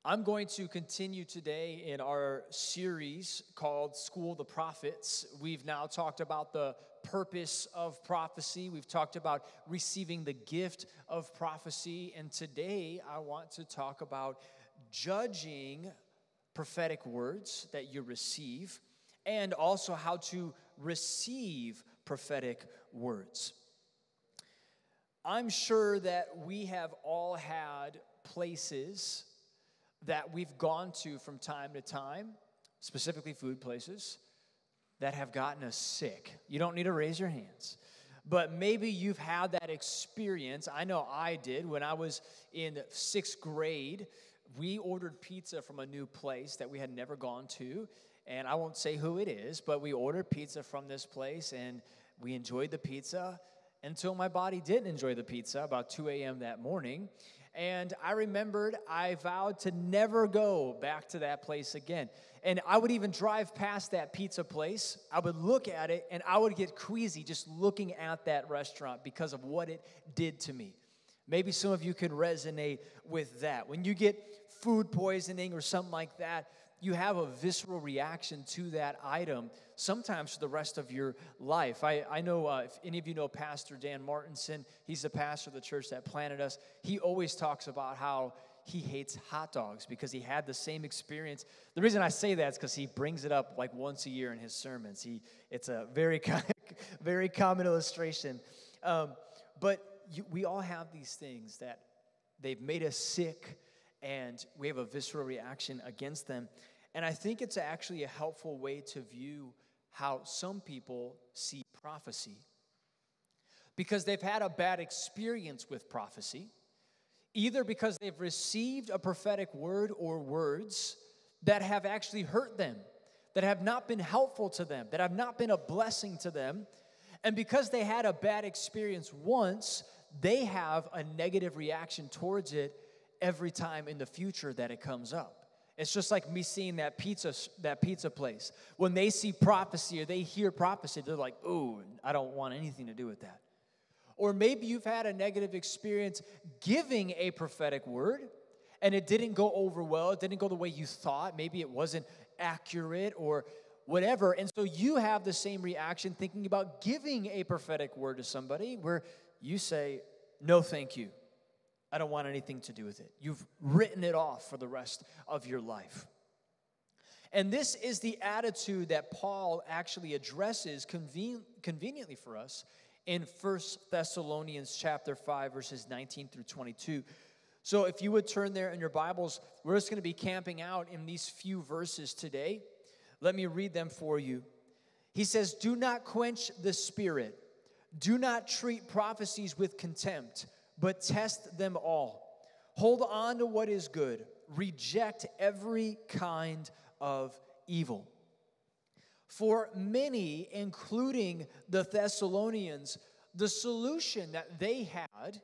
I'm going to continue today in our series called School of the Prophets. We've now talked about the purpose of prophecy. We've talked about receiving the gift of prophecy. And today I want to talk about judging prophetic words that you receive and also how to receive prophetic words. I'm sure that we have all had places that we've gone to from time to time, specifically food places, that have gotten us sick. You don't need to raise your hands. But maybe you've had that experience. I know I did. When I was in 6th grade, we ordered pizza from a new place that we had never gone to. And I won't say who it is, but we ordered pizza from this place, and we enjoyed the pizza until my body didn't enjoy the pizza about 2 a.m. that morning. And I remembered I vowed to never go back to that place again. And I would even drive past that pizza place. I would look at it, and I would get queasy just looking at that restaurant because of what it did to me. Maybe some of you can resonate with that. When you get food poisoning or something like that, you have a visceral reaction to that item, sometimes for the rest of your life. I know if any of you know Pastor Dan Martinson, he's the pastor of the church that planted us. He always talks about how he hates hot dogs because he had the same experience. The reason I say that is because he brings it up like once a year in his sermons. It's a very common illustration. We all have these things that they've made us sick, and we have a visceral reaction against them. And I think it's actually a helpful way to view how some people see prophecy. Because they've had a bad experience with prophecy, either because they've received a prophetic word or words that have actually hurt them, that have not been helpful to them, that have not been a blessing to them. And because they had a bad experience once, they have a negative reaction towards it every time in the future that it comes up. It's just like me seeing that pizza place. When they see prophecy or they hear prophecy, they're like, "Ooh, I don't want anything to do with that." Or maybe you've had a negative experience giving a prophetic word, and it didn't go over well. It didn't go the way you thought. Maybe it wasn't accurate or whatever. And so you have the same reaction thinking about giving a prophetic word to somebody where you say, "No, thank you. I don't want anything to do with it." You've written it off for the rest of your life. And this is the attitude that Paul actually addresses conveniently for us in 1 Thessalonians chapter 5, verses 19 through 22. So if you would turn there in your Bibles, we're just going to be camping out in these few verses today. Let me read them for you. He says, "Do not quench the spirit. Do not treat prophecies with contempt, but test them all. Hold on to what is good. Reject every kind of evil." For many, including the Thessalonians, the solution that they had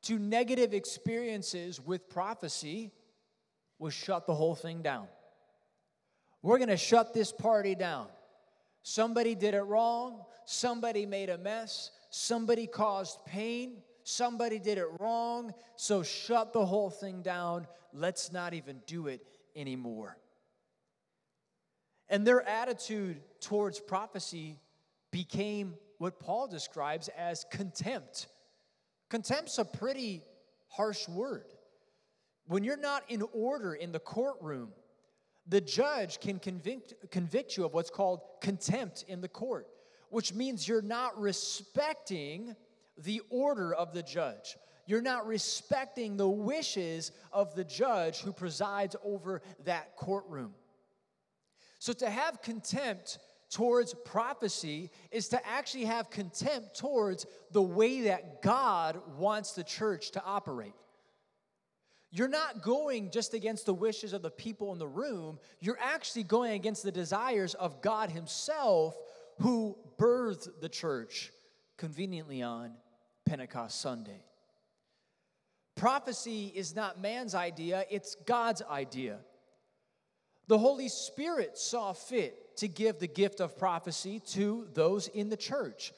to negative experiences with prophecy was shut the whole thing down. We're going to shut this party down. Somebody did it wrong. Somebody made a mess. Somebody caused pain. Somebody did it wrong, so shut the whole thing down. Let's not even do it anymore. And their attitude towards prophecy became what Paul describes as contempt. Contempt's a pretty harsh word. When you're not in order in the courtroom, the judge can convict you of what's called contempt in the court, which means you're not respecting the order of the judge. You're not respecting the wishes of the judge who presides over that courtroom. So to have contempt towards prophecy is to actually have contempt towards the way that God wants the church to operate. You're not going just against the wishes of the people in the room. You're actually going against the desires of God himself, who birthed the church conveniently on Pentecost Sunday. Prophecy is not man's idea, it's God's idea. The Holy Spirit saw fit to give the gift of prophecy to those in the church.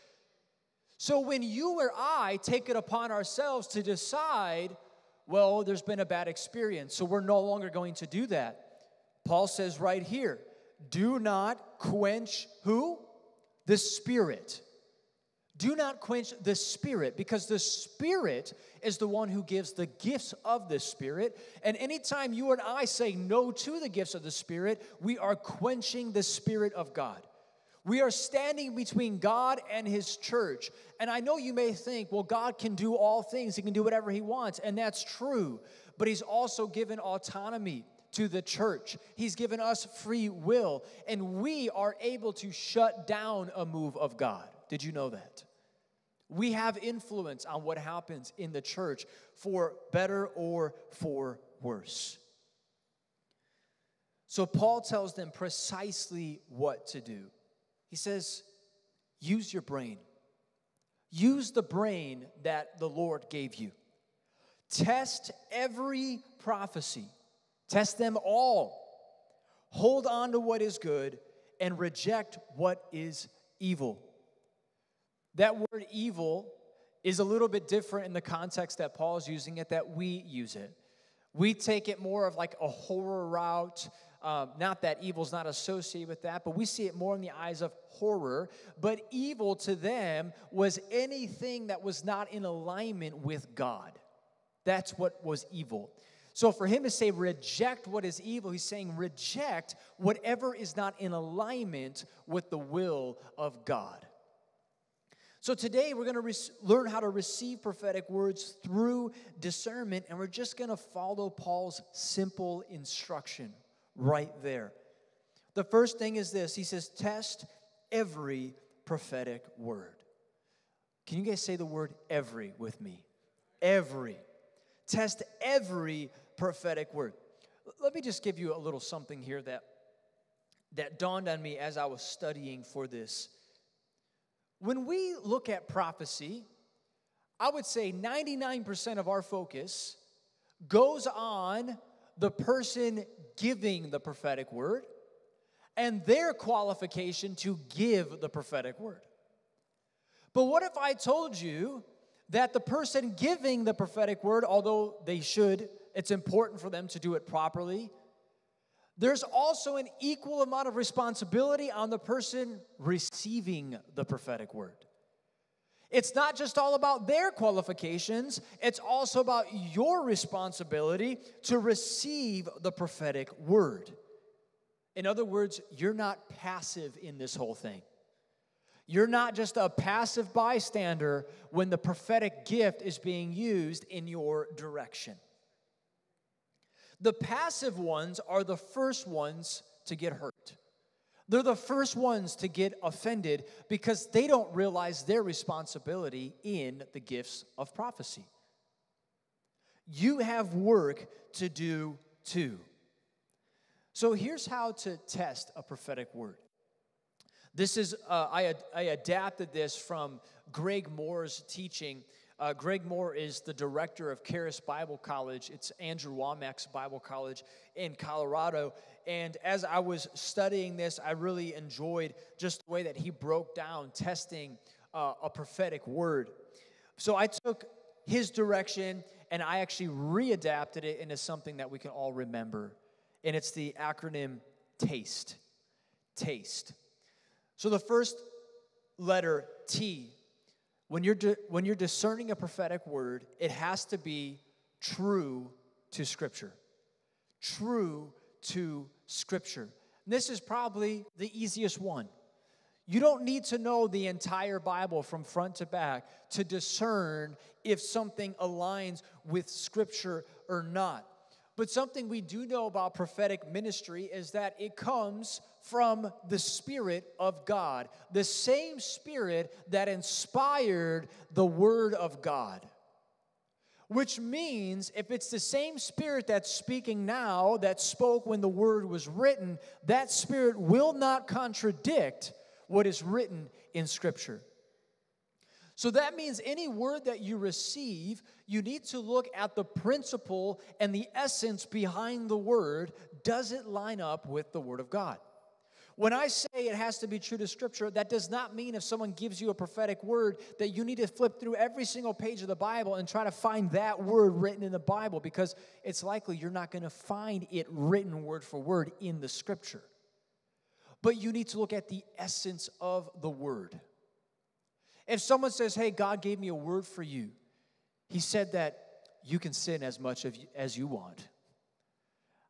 So when you or I take it upon ourselves to decide well, there's been a bad experience, so we're no longer going to do that. Paul says right here, do not quench who? The Spirit. Do not quench the Spirit, because the Spirit is the one who gives the gifts of the Spirit. And anytime you and I say no to the gifts of the Spirit, we are quenching the Spirit of God. We are standing between God and His church. And I know you may think, well, God can do all things. He can do whatever He wants. And that's true. But He's also given autonomy to the church. He's given us free will. And we are able to shut down a move of God. Did you know that? We have influence on what happens in the church, for better or for worse. So Paul tells them precisely what to do. He says, use your brain. Use the brain that the Lord gave you. Test every prophecy. Test them all. Hold on to what is good and reject what is evil. That word evil is a little bit different in the context that Paul is using it, that we use it. We take it more of like a horror route. Not that evil's not associated with that, but we see it more in the eyes of horror. But evil to them was anything that was not in alignment with God. That's what was evil. So for him to say reject what is evil, he's saying reject whatever is not in alignment with the will of God. So today we're going to learn how to receive prophetic words through discernment, and we're just going to follow Paul's simple instruction right there. The first thing is this. He says, test every prophetic word. Can you guys say the word every with me? Every. Test every prophetic word. Let me just give you a little something here that dawned on me as I was studying for this. When we look at prophecy, I would say 99% of our focus goes on the person giving the prophetic word and their qualification to give the prophetic word. But what if I told you that the person giving the prophetic word, although they should, it's important for them to do it properly, there's also an equal amount of responsibility on the person receiving the prophetic word. It's not just all about their qualifications, it's also about your responsibility to receive the prophetic word. In other words, you're not passive in this whole thing. You're not just a passive bystander when the prophetic gift is being used in your direction. The passive ones are the first ones to get hurt. They're the first ones to get offended because they don't realize their responsibility in the gifts of prophecy. You have work to do too. So here's how to test a prophetic word. This is, I adapted this from Greg Moore's teaching. Greg Moore is the director of Charis Bible College. It's Andrew Wommack's Bible College in Colorado. And as I was studying this, I really enjoyed just the way that he broke down testing a prophetic word. So I took his direction and I actually readapted it into something that we can all remember. And it's the acronym TASTE. TASTE. So the first letter, T, when you're discerning a prophetic word, it has to be true to Scripture. True to Scripture. And this is probably the easiest one. You don't need to know the entire Bible from front to back to discern if something aligns with Scripture or not. But something we do know about prophetic ministry is that it comes from the Spirit of God, the same Spirit that inspired the Word of God. Which means if it's the same Spirit that's speaking now that spoke when the Word was written, that Spirit will not contradict what is written in Scripture. So that means any word that you receive, you need to look at the principle and the essence behind the word. Does it line up with the Word of God? When I say it has to be true to Scripture, that does not mean if someone gives you a prophetic word that you need to flip through every single page of the Bible and try to find that word written in the Bible, because it's likely you're not going to find it written word for word in the Scripture. But you need to look at the essence of the word. If someone says, hey, God gave me a word for you, He said that you can sin as much as you want.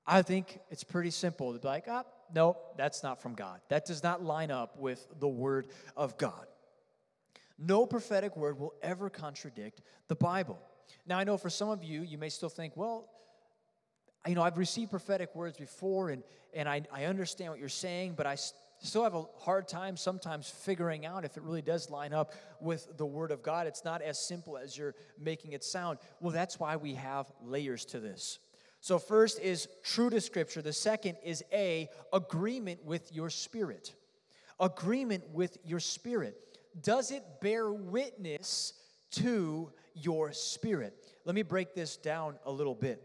I think it's pretty simple to be like, no, that's not from God. That does not line up with the Word of God. No prophetic word will ever contradict the Bible. Now, I know for some of you, you may still think, well, I've received prophetic words before, and I understand what you're saying, but I still have a hard time sometimes figuring out if it really does line up with the Word of God. It's not as simple as you're making it sound. Well, that's why we have layers to this. So first is true to Scripture. The second is agreement with your spirit. Agreement with your spirit. Does it bear witness to your spirit? Let me break this down a little bit.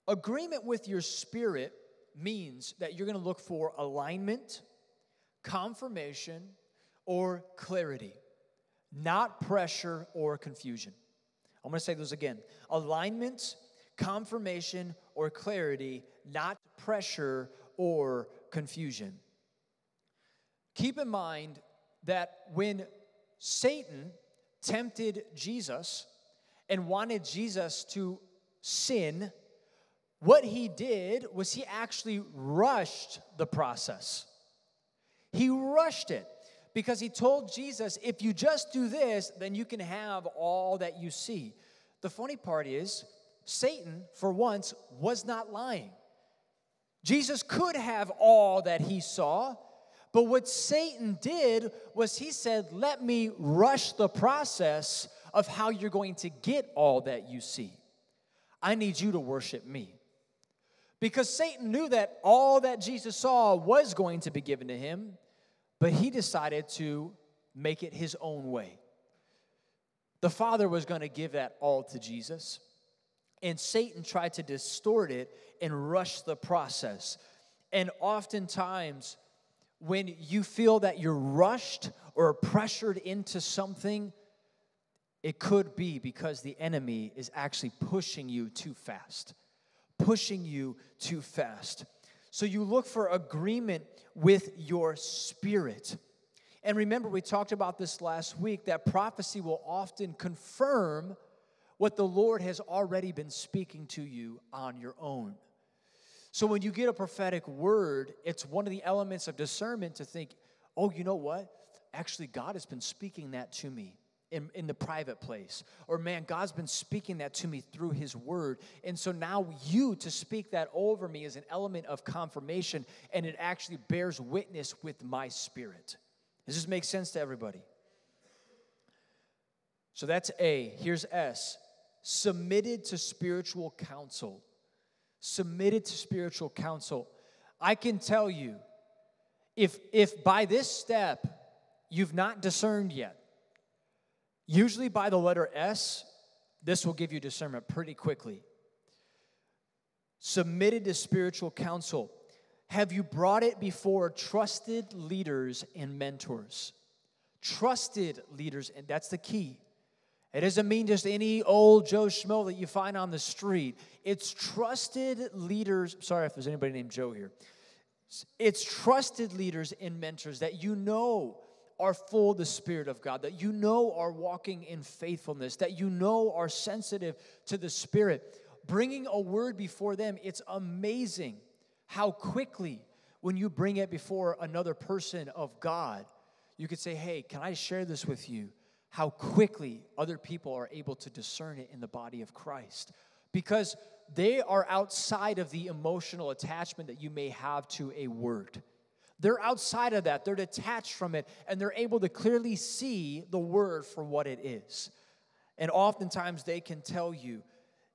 Agreement with your spirit means that you're going to look for alignment, confirmation, or clarity, not pressure or confusion. I'm going to say those again. Alignment, confirmation, or clarity, not pressure or confusion. Keep in mind that when Satan tempted Jesus and wanted Jesus to sin, what he did was he actually rushed the process. He rushed it because he told Jesus, if you just do this, then you can have all that you see. The funny part is, Satan, for once, was not lying. Jesus could have all that he saw, but what Satan did was he said, let me rush the process of how you're going to get all that you see. I need you to worship me. Because Satan knew that all that Jesus saw was going to be given to him, but he decided to make it his own way. The Father was going to give that all to Jesus, and Satan tried to distort it and rush the process. And oftentimes, when you feel that you're rushed or pressured into something, it could be because the enemy is actually pushing you too fast. Pushing you too fast. So you look for agreement with your spirit. And remember, we talked about this last week, that prophecy will often confirm what the Lord has already been speaking to you on your own. So when you get a prophetic word, it's one of the elements of discernment to think, oh, you know what? Actually, God has been speaking that to me in the private place. Or, man, God's been speaking that to me through His Word. And so now you to speak that over me is an element of confirmation, and it actually bears witness with my spirit. Does this make sense to everybody? So that's A. Here's S. Submitted to spiritual counsel. Submitted to spiritual counsel. I can tell you, if by this step you've not discerned yet, usually by the letter S, this will give you discernment pretty quickly. Submitted to spiritual counsel. Have you brought it before trusted leaders and mentors? Trusted leaders, and that's the key. It doesn't mean just any old Joe Schmo that you find on the street. It's trusted leaders. Sorry if there's anybody named Joe here. It's trusted leaders and mentors that you know are full of the Spirit of God, that you know are walking in faithfulness, that you know are sensitive to the Spirit. Bringing a word before them, it's amazing how quickly when you bring it before another person of God, you could say, hey, can I share this with you? How quickly other people are able to discern it in the body of Christ. Because they are outside of the emotional attachment that you may have to a word. They're outside of that. They're detached from it, and they're able to clearly see the word for what it is. And oftentimes they can tell you,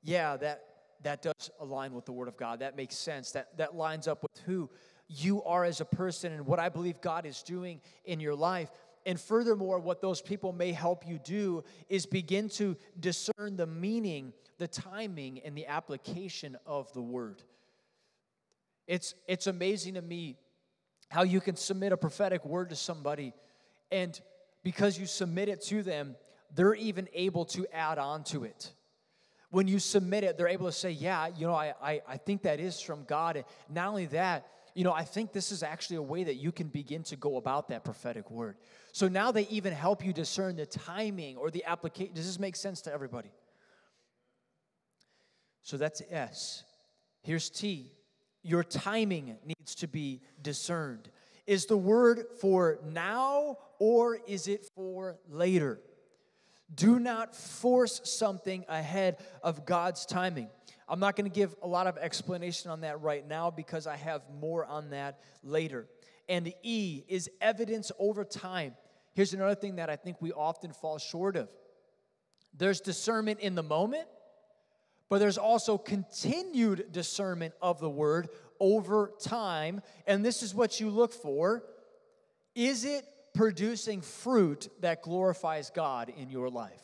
yeah, that does align with the Word of God. That makes sense. That lines up with who you are as a person and what I believe God is doing in your life. And furthermore, what those people may help you do is begin to discern the meaning, the timing, and the application of the Word. It's amazing to me how you can submit a prophetic word to somebody, and because you submit it to them, they're even able to add on to it. When you submit it, they're able to say, yeah, I think that is from God. And not only that, I think this is actually a way that you can begin to go about that prophetic word. So now they even help you discern the timing or the application. Does this make sense to everybody? So that's S. Here's T. Your timing needs to be discerned. Is the word for now or is it for later? Do not force something ahead of God's timing. I'm not going to give a lot of explanation on that right now because I have more on that later. And E is evidence over time. Here's another thing that I think we often fall short of. There's discernment in the moment, but there's also continued discernment of the word over time. And this is what you look for. Is it producing fruit that glorifies God in your life?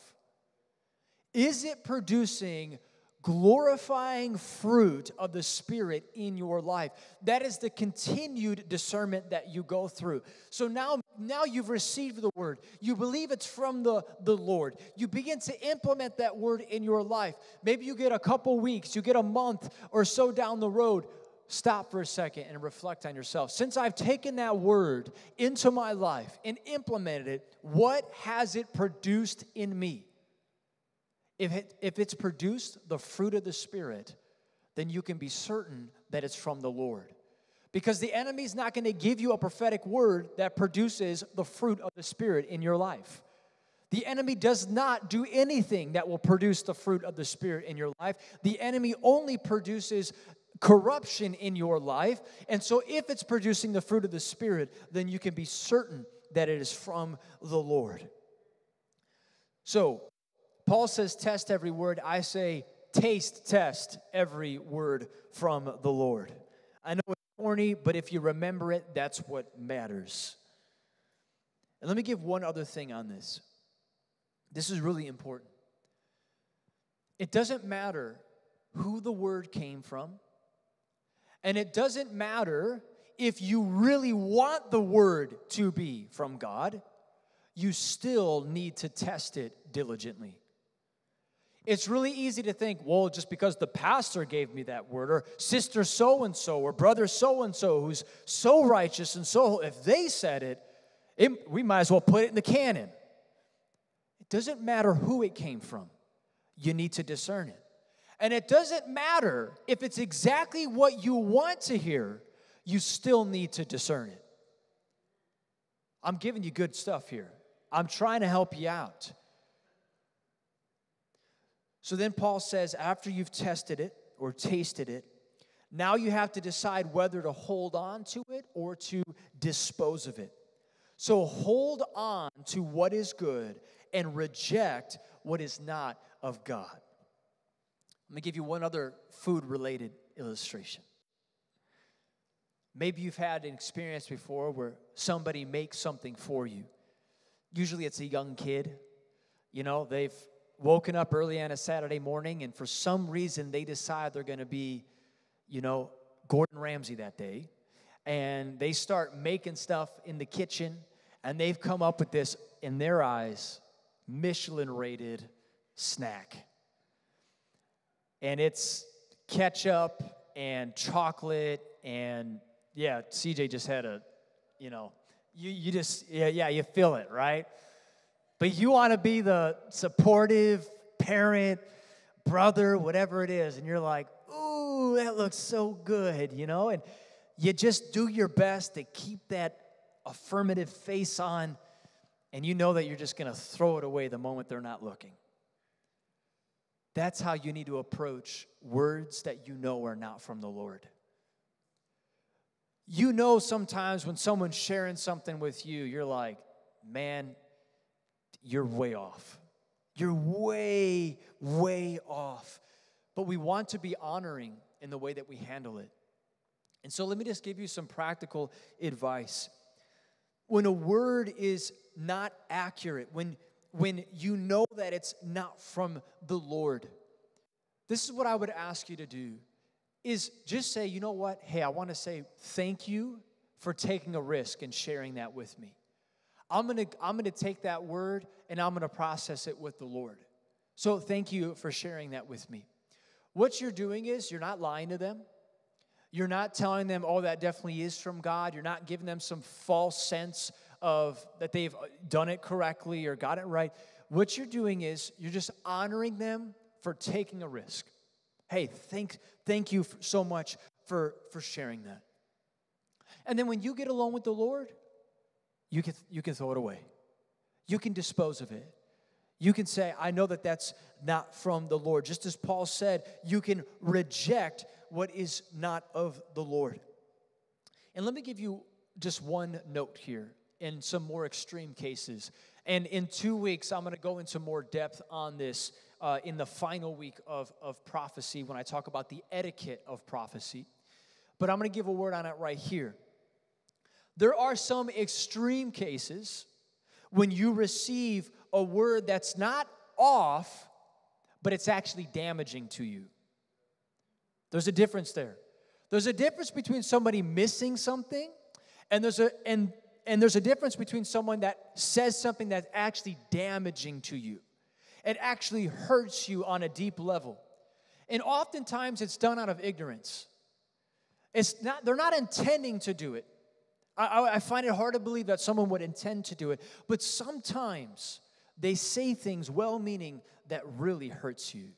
Is it producing glorifying fruit of the Spirit in your life? That is the continued discernment that you go through. So now you've received the word. You believe it's from the Lord. You begin to implement that word in your life. Maybe you get a couple weeks, you get a month or so down the road. Stop for a second and reflect on yourself. Since I've taken that word into my life and implemented it, what has it produced in me? If it's produced the fruit of the Spirit, then you can be certain that it's from the Lord. Because the enemy's not going to give you a prophetic word that produces the fruit of the Spirit in your life. The enemy does not do anything that will produce the fruit of the Spirit in your life. The enemy only produces corruption in your life. And so if it's producing the fruit of the Spirit, then you can be certain that it is from the Lord. So, Paul says test every word. I say test every word from the Lord. I know it's corny, but if you remember it, that's what matters. And let me give one other thing on this. This is really important. It doesn't matter who the word came from, and it doesn't matter if you really want the word to be from God, you still need to test it diligently. It's really easy to think, well, just because the pastor gave me that word, or sister so-and-so, or brother so-and-so, who's so righteous and so, if they said it, we might as well put it in the canon. It doesn't matter who it came from. You need to discern it. And it doesn't matter if it's exactly what you want to hear, you still need to discern it. I'm giving you good stuff here. I'm trying to help you out. So then Paul says, after you've tested it or tasted it, now you have to decide whether to hold on to it or to dispose of it. So hold on to what is good and reject what is not of God. Let me give you one other food-related illustration. Maybe you've had an experience before where somebody makes something for you. Usually it's a young kid. They've woken up early on a Saturday morning, and for some reason they decide they're going to be, Gordon Ramsay that day. And they start making stuff in the kitchen, and they've come up with this, in their eyes, Michelin-rated snack. And it's ketchup and chocolate and, CJ just had you feel it, right? But you want to be the supportive parent, brother, whatever it is, and you're like, ooh, that looks so good, and you just do your best to keep that affirmative face on, and you know that you're just going to throw it away the moment they're not looking. That's how you need to approach words that you know are not from the Lord. Sometimes when someone's sharing something with you, you're like, man, you're way off. You're way, way off. But we want to be honoring in the way that we handle it. And so let me just give you some practical advice. When a word is not accurate, when you know that it's not from the Lord, this is what I would ask you to do, is just say, you know what? Hey, I want to say thank you for taking a risk and sharing that with me. I'm gonna take that word and I'm gonna process it with the Lord. So thank you for sharing that with me. What you're doing is you're not lying to them. You're not telling them, oh, that definitely is from God. You're not giving them some false sense of that they've done it correctly or got it right. What you're doing is you're just honoring them for taking a risk. Hey, thank you so much for sharing that. And then when you get alone with the Lord, you can throw it away. You can dispose of it. You can say, I know that that's not from the Lord. Just as Paul said, you can reject what is not of the Lord. And let me give you just one note here in some more extreme cases. And in 2 weeks, I'm going to go into more depth on this in the final week of prophecy when I talk about the etiquette of prophecy. But I'm going to give a word on it right here. There are some extreme cases when you receive a word that's not off, but it's actually damaging to you. There's a difference there. There's a difference between somebody missing something, and there's a difference between someone that says something that's actually damaging to you. It actually hurts you on a deep level. And oftentimes it's done out of ignorance. They're not intending to do it. I find it hard to believe that someone would intend to do it, but sometimes they say things well-meaning that really hurts you.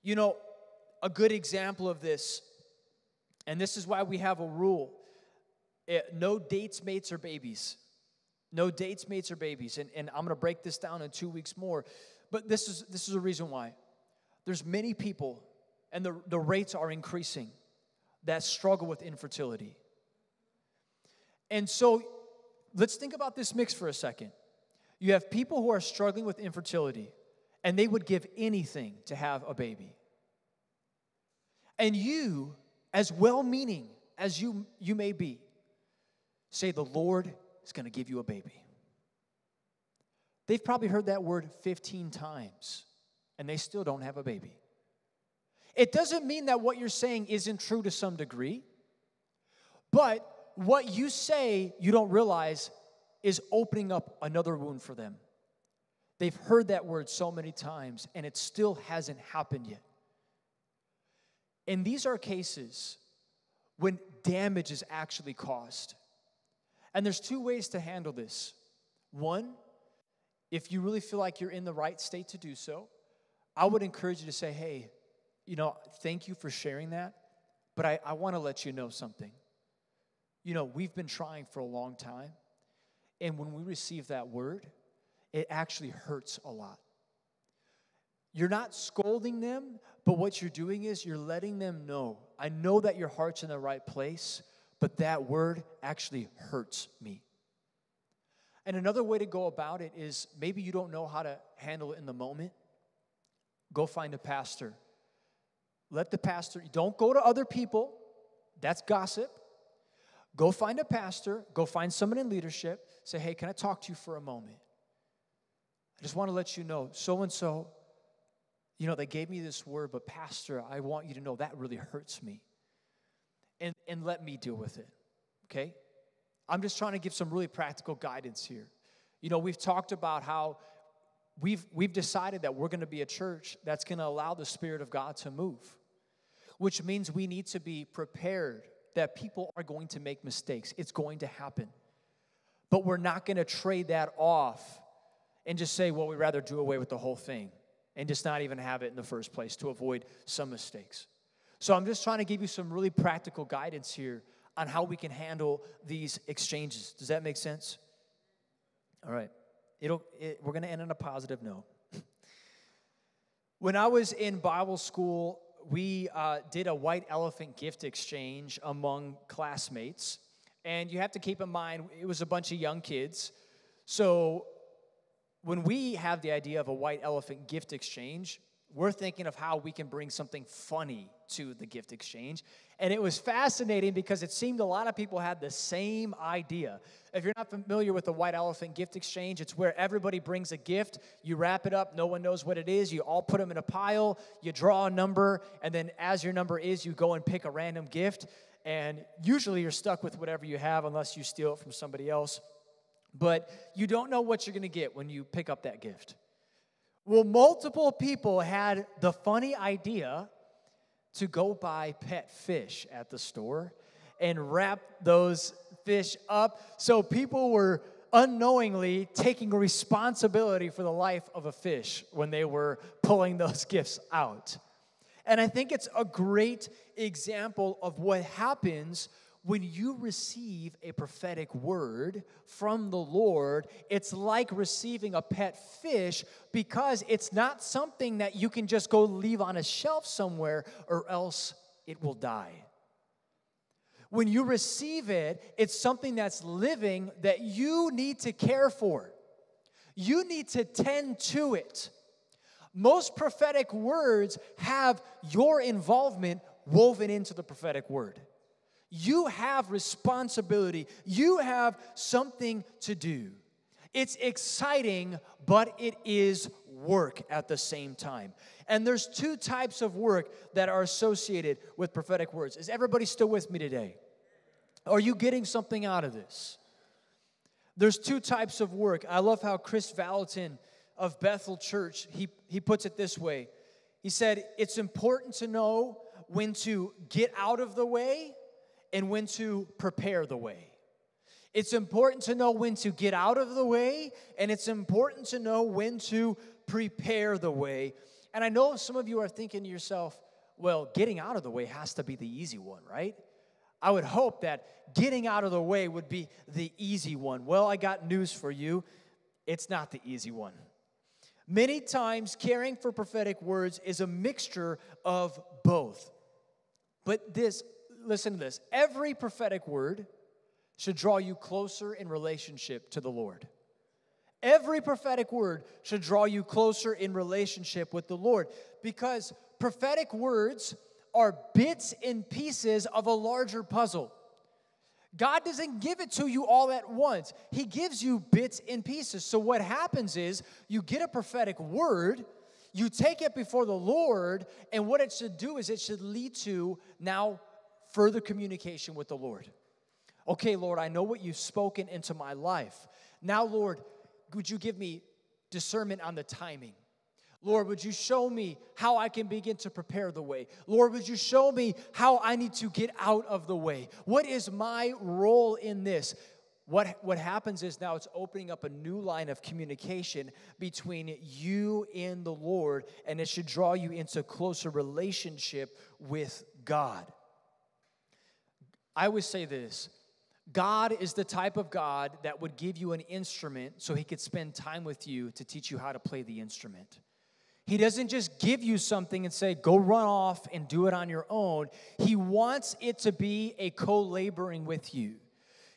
You know, a good example of this, and this is why we have a rule, no dates, mates, or babies. No dates, mates, or babies. And I'm going to break this down in 2 weeks more, but this is a reason why. There's many people, and the rates are increasing, that struggle with infertility. And so let's think about this mix for a second. You have people who are struggling with infertility, and they would give anything to have a baby. And you, as well-meaning as you may be, say the Lord is going to give you a baby. They've probably heard that word 15 times, and they still don't have a baby. It doesn't mean that what you're saying isn't true to some degree, but what you say, you don't realize, is opening up another wound for them. They've heard that word so many times, and it still hasn't happened yet. And these are cases when damage is actually caused. And there's 2 ways to handle this. One, if you really feel like you're in the right state to do so, I would encourage you to say, hey, thank you for sharing that, but I want to let you know something. We've been trying for a long time, and when we receive that word, it actually hurts a lot. You're not scolding them, but what you're doing is you're letting them know, I know that your heart's in the right place, but that word actually hurts me. And another way to go about it is maybe you don't know how to handle it in the moment. Go find a pastor. Let the pastor, don't go to other people. That's gossip. Go find a pastor. Go find someone in leadership. Say, hey, can I talk to you for a moment? I just want to let you know, so-and-so, they gave me this word, but pastor, I want you to know that really hurts me. And let me deal with it, okay? I'm just trying to give some really practical guidance here. We've talked about how we've decided that we're going to be a church that's going to allow the Spirit of God to move, which means we need to be prepared that people are going to make mistakes. It's going to happen. But we're not going to trade that off and just say, well, we'd rather do away with the whole thing and just not even have it in the first place to avoid some mistakes. So I'm just trying to give you some really practical guidance here on how we can handle these exchanges. Does that make sense? All right. We're going to end on a positive note. When I was in Bible school, we did a white elephant gift exchange among classmates. And you have to keep in mind, it was a bunch of young kids. So when we have the idea of a white elephant gift exchange, we're thinking of how we can bring something funny to the gift exchange. And it was fascinating because it seemed a lot of people had the same idea. If you're not familiar with the white elephant gift exchange, it's where everybody brings a gift, you wrap it up, no one knows what it is, you all put them in a pile, you draw a number, and then as your number is, you go and pick a random gift. and usually you're stuck with whatever you have unless you steal it from somebody else. But you don't know what you're going to get when you pick up that gift. Well, multiple people had the funny idea to go buy pet fish at the store and wrap those fish up. So people were unknowingly taking responsibility for the life of a fish when they were pulling those gifts out. And I think it's a great example of what happens when you receive a prophetic word from the Lord. It's like receiving a pet fish because it's not something that you can just go leave on a shelf somewhere or else it will die. When you receive it, it's something that's living that you need to care for. You need to tend to it. Most prophetic words have your involvement woven into the prophetic word. You have responsibility. You have something to do. It's exciting, but it is work at the same time. And there's two types of work that are associated with prophetic words. Is everybody still with me today? Are you getting something out of this? There's two types of work. I love how Chris Valentin of Bethel Church, he puts it this way. He said, it's important to know when to get out of the way and when to prepare the way. It's important to know when to get out of the way, and it's important to know when to prepare the way. And I know some of you are thinking to yourself, well, getting out of the way has to be the easy one, right? I would hope that getting out of the way would be the easy one. Well, I got news for you. It's not the easy one. Many times, caring for prophetic words is a mixture of both. But listen to this. Every prophetic word should draw you closer in relationship to the Lord. Every prophetic word should draw you closer in relationship with the Lord, because prophetic words are bits and pieces of a larger puzzle. God doesn't give it to you all at once. He gives you bits and pieces. So what happens is you get a prophetic word, you take it before the Lord, and what it should do is it should lead to now further communication with the Lord. Okay, Lord, I know what you've spoken into my life. Now, Lord, would you give me discernment on the timing? Lord, would you show me how I can begin to prepare the way? Lord, would you show me how I need to get out of the way? What is my role in this? What happens is now it's opening up a new line of communication between you and the Lord, and it should draw you into a closer relationship with God. I always say this. God is the type of God that would give you an instrument so he could spend time with you to teach you how to play the instrument. He doesn't just give you something and say, go run off and do it on your own. He wants it to be a co-laboring with you.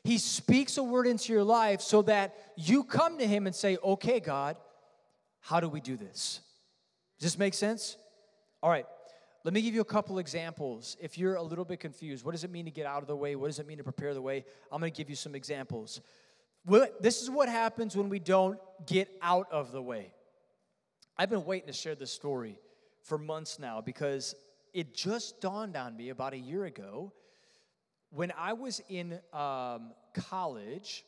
He speaks a word into your life so that you come to him and say, okay, God, how do we do this? Does this make sense? All right, let me give you a couple examples. If you're a little bit confused, what does it mean to get out of the way? What does it mean to prepare the way? I'm going to give you some examples. This is what happens when we don't get out of the way. I've been waiting to share this story for months now because it just dawned on me about a year ago when I was in college.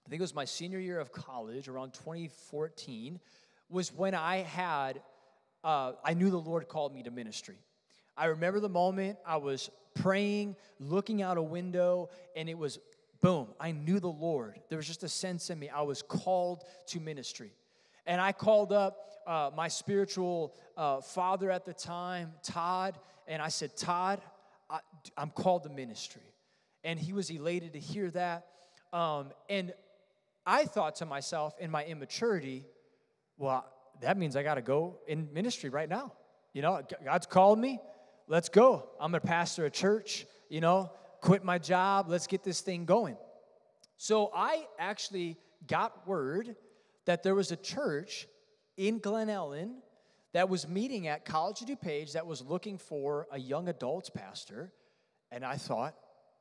I think it was my senior year of college, around 2014, was when I knew the Lord called me to ministry. I remember the moment I was praying, looking out a window, and it was, boom, I knew the Lord. There was just a sense in me. I was called to ministry. And I called up my spiritual father at the time, Todd, and I said, Todd, I'm called to ministry. And he was elated to hear that. And I thought to myself in my immaturity, well, that means I got to go in ministry right now. You know, God's called me. Let's go. I'm going to pastor a church, quit my job. Let's get this thing going. So I actually got word that there was a church in Glen Ellen that was meeting at College of DuPage that was looking for a young adults pastor. And I thought,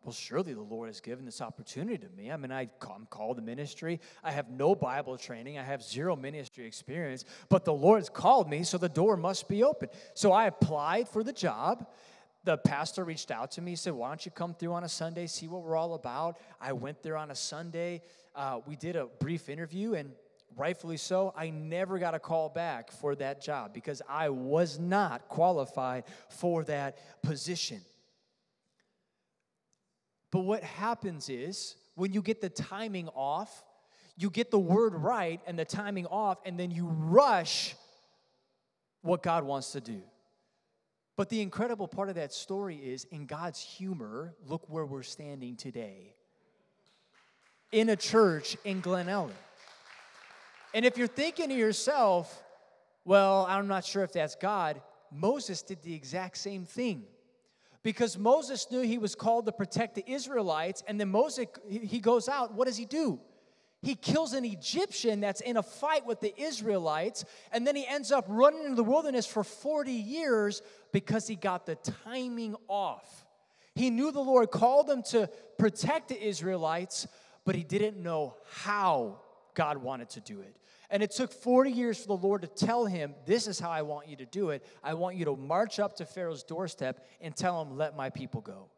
well, surely the Lord has given this opportunity to me. I mean, I'm called to ministry. I have no Bible training. I have zero ministry experience. But the Lord's called me, so the door must be open. So I applied for the job. the pastor reached out to me, said, why don't you come through on a Sunday, see what we're all about? I went there on a Sunday. We did a brief interview, and rightfully so, I never got a call back for that job because I was not qualified for that position. But what happens is, when you get the timing off, you get the word right and the timing off, and then you rush what God wants to do. But the incredible part of that story is, in God's humor, look where we're standing today. In a church in Glen Ellen. And if you're thinking to yourself, well, I'm not sure if that's God, Moses did the exact same thing. Because Moses knew he was called to protect the Israelites, and then Moses, he goes out, what does he do? He kills an Egyptian that's in a fight with the Israelites, and then he ends up running into the wilderness for 40 years because he got the timing off. He knew the Lord called him to protect the Israelites, but he didn't know how God wanted to do it. And it took 40 years for the Lord to tell him, this is how I want you to do it. I want you to march up to Pharaoh's doorstep and tell him, let my people go.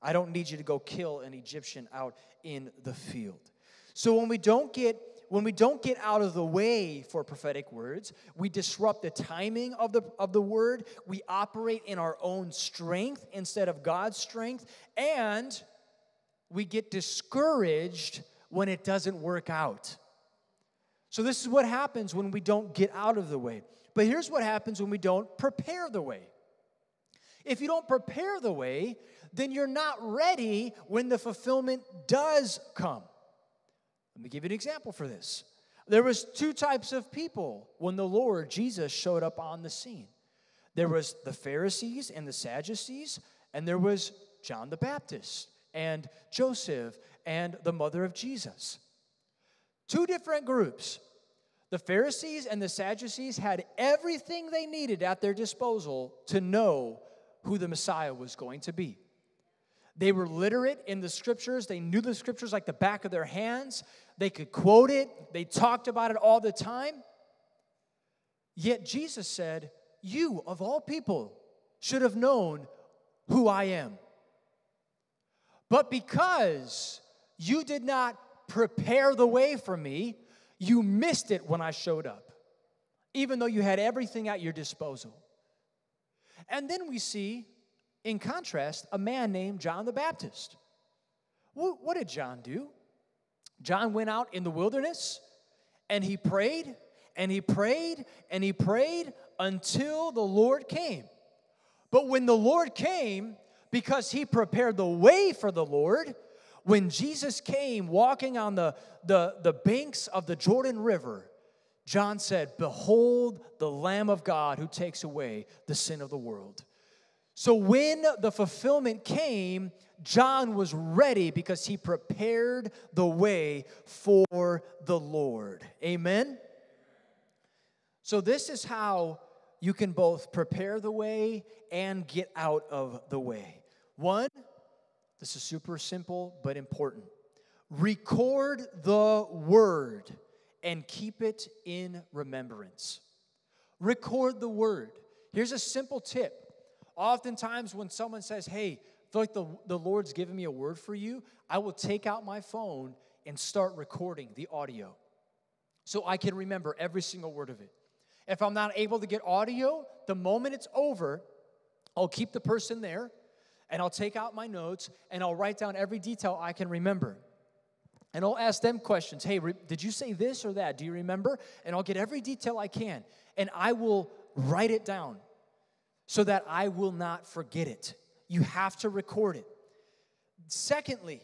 I don't need you to go kill an Egyptian out in the field. So when we don't get out of the way for prophetic words, we disrupt the timing of the word, we operate in our own strength instead of God's strength, and we get discouraged when it doesn't work out. So this is what happens when we don't get out of the way. But here's what happens when we don't prepare the way. If you don't prepare the way, then you're not ready when the fulfillment does come. Let me give you an example for this. There was two types of people when the Lord Jesus showed up on the scene. There was the Pharisees and the Sadducees, and there was John the Baptist and Joseph and the mother of Jesus. Two different groups. The Pharisees and the Sadducees had everything they needed at their disposal to know who the Messiah was going to be. They were literate in the scriptures. They knew the scriptures like the back of their hands. They could quote it. They talked about it all the time. Yet Jesus said, you, of all people, should have known who I am. But because you did not prepare the way for me, you missed it when I showed up, even though you had everything at your disposal. And then we see, in contrast, a man named John the Baptist. What did John do? John went out in the wilderness, and he prayed, and he prayed, and he prayed until the Lord came. But when the Lord came, because he prepared the way for the Lord, when Jesus came walking on the banks of the Jordan River, John said, behold the Lamb of God who takes away the sin of the world. So when the fulfillment came, John was ready because he prepared the way for the Lord. Amen? So this is how you can both prepare the way and get out of the way. One, this is super simple but important. Record the word and keep it in remembrance. Record the word. Here's a simple tip. Oftentimes when someone says, hey, I feel like the Lord's given me a word for you, I will take out my phone and start recording the audio so I can remember every single word of it. If I'm not able to get audio, the moment it's over, I'll keep the person there, and I'll take out my notes, and I'll write down every detail I can remember. And I'll ask them questions. Hey, did you say this or that? Do you remember? And I'll get every detail I can, and I will write it down so that I will not forget it. You have to record it. Secondly,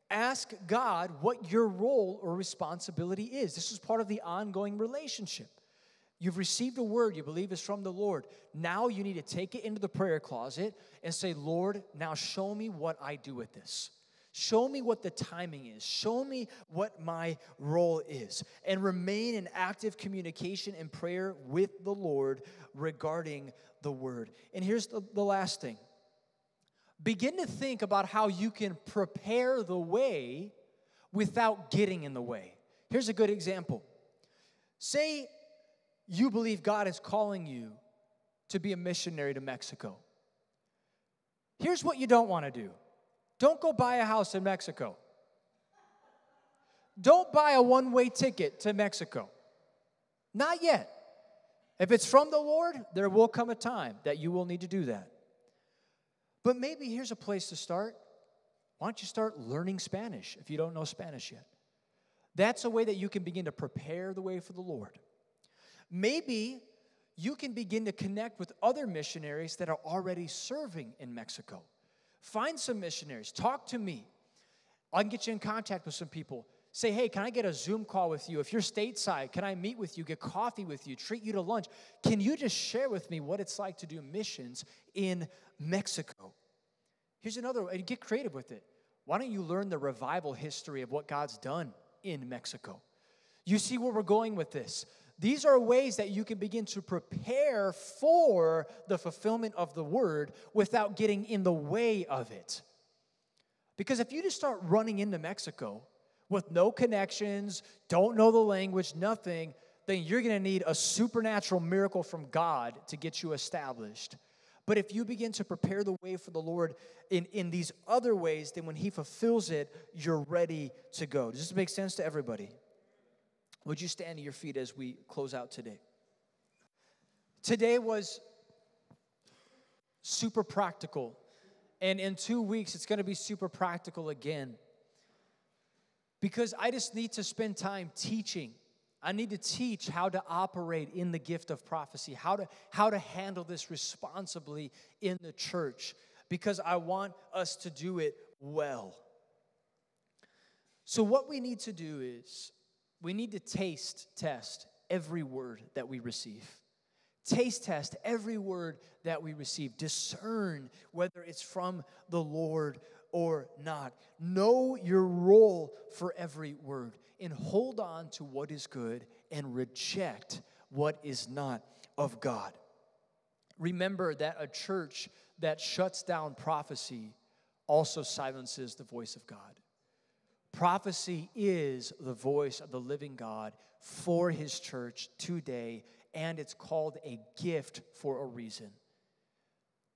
ask God what your role or responsibility is. This is part of the ongoing relationship. You've received a word you believe is from the Lord. Now you need to take it into the prayer closet and say, Lord, now show me what I do with this. Show me what the timing is. Show me what my role is. And remain in active communication and prayer with the Lord regarding the word. And here's the last thing. Begin to think about how you can prepare the way without getting in the way. Here's a good example. Say you believe God is calling you to be a missionary to Mexico. Here's what you don't want to do. Don't go buy a house in Mexico. Don't buy a one-way ticket to Mexico. Not yet. If it's from the Lord, there will come a time that you will need to do that. But maybe here's a place to start. Why don't you start learning Spanish if you don't know Spanish yet? That's a way that you can begin to prepare the way for the Lord. Maybe you can begin to connect with other missionaries that are already serving in Mexico. Find some missionaries. Talk to me. I can get you in contact with some people. Say, hey, can I get a Zoom call with you? If you're stateside, can I meet with you, get coffee with you, treat you to lunch? Can you just share with me what it's like to do missions in Mexico? Here's another way, and get creative with it. Why don't you learn the revival history of what God's done in Mexico? You see where we're going with this. These are ways that you can begin to prepare for the fulfillment of the word without getting in the way of it. Because if you just start running into Mexico with no connections, don't know the language, nothing, then you're going to need a supernatural miracle from God to get you established. But if you begin to prepare the way for the Lord in these other ways, then when He fulfills it, you're ready to go. Does this make sense to everybody? Would you stand to your feet as we close out today? Today was super practical. And in 2 weeks, it's going to be super practical again. Because I just need to spend time teaching. I need to teach how to operate in the gift of prophecy, how to handle this responsibly in the church, because I want us to do it well. So what we need to do is we need to taste test every word that we receive. Taste test every word that we receive. Discern whether it's from the Lord or not. Know your role for every word and hold on to what is good and reject what is not of God. Remember that a church that shuts down prophecy also silences the voice of God. Prophecy is the voice of the living God for His church today, and it's called a gift for a reason.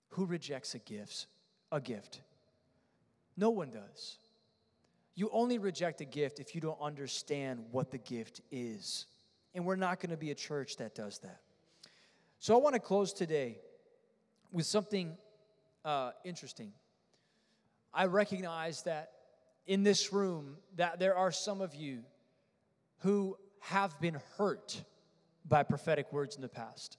Who rejects a gift? No one does. You only reject a gift if you don't understand what the gift is. And we're not going to be a church that does that. So I want to close today with something interesting. I recognize that in this room that there are some of you who have been hurt by prophetic words in the past.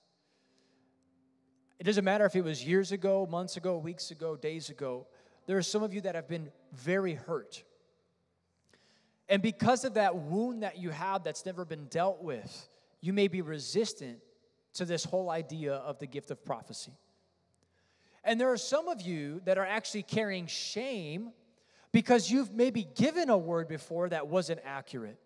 It doesn't matter if it was years ago, months ago, weeks ago, days ago. There are some of you that have been very hurt. And because of that wound that you have that's never been dealt with, you may be resistant to this whole idea of the gift of prophecy. And there are some of you that are actually carrying shame because you've maybe given a word before that wasn't accurate.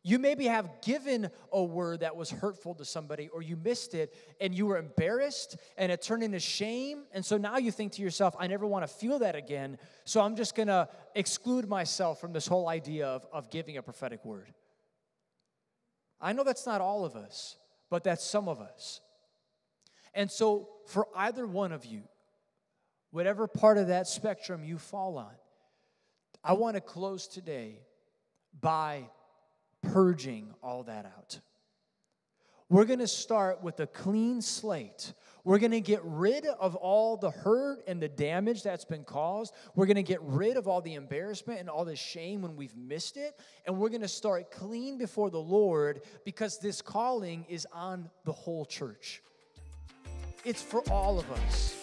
You maybe have given a word that was hurtful to somebody, or you missed it and you were embarrassed and it turned into shame. And so now you think to yourself, I never want to feel that again, so I'm just going to exclude myself from this whole idea of giving a prophetic word. I know that's not all of us, but that's some of us. And so for either one of you, whatever part of that spectrum you fall on, I want to close today by purging all that out. We're going to start with a clean slate. We're going to get rid of all the hurt and the damage that's been caused. We're going to get rid of all the embarrassment and all the shame when we've missed it. And we're going to start clean before the Lord, because this calling is on the whole church. It's for all of us.